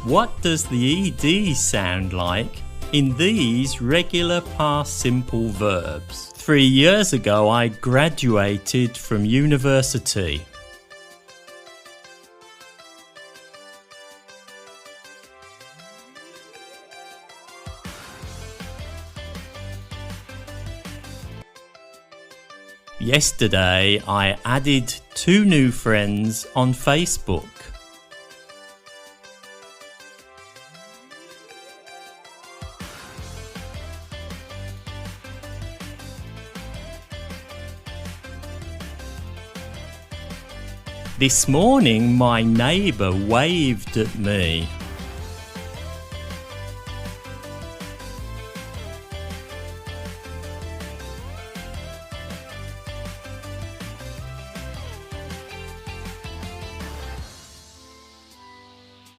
What does the ed sound like in these regular past simple verbs? 3 years ago I graduated from university. Yesterday I added 2 new friends on Facebook. This morning my neighbour waved at me.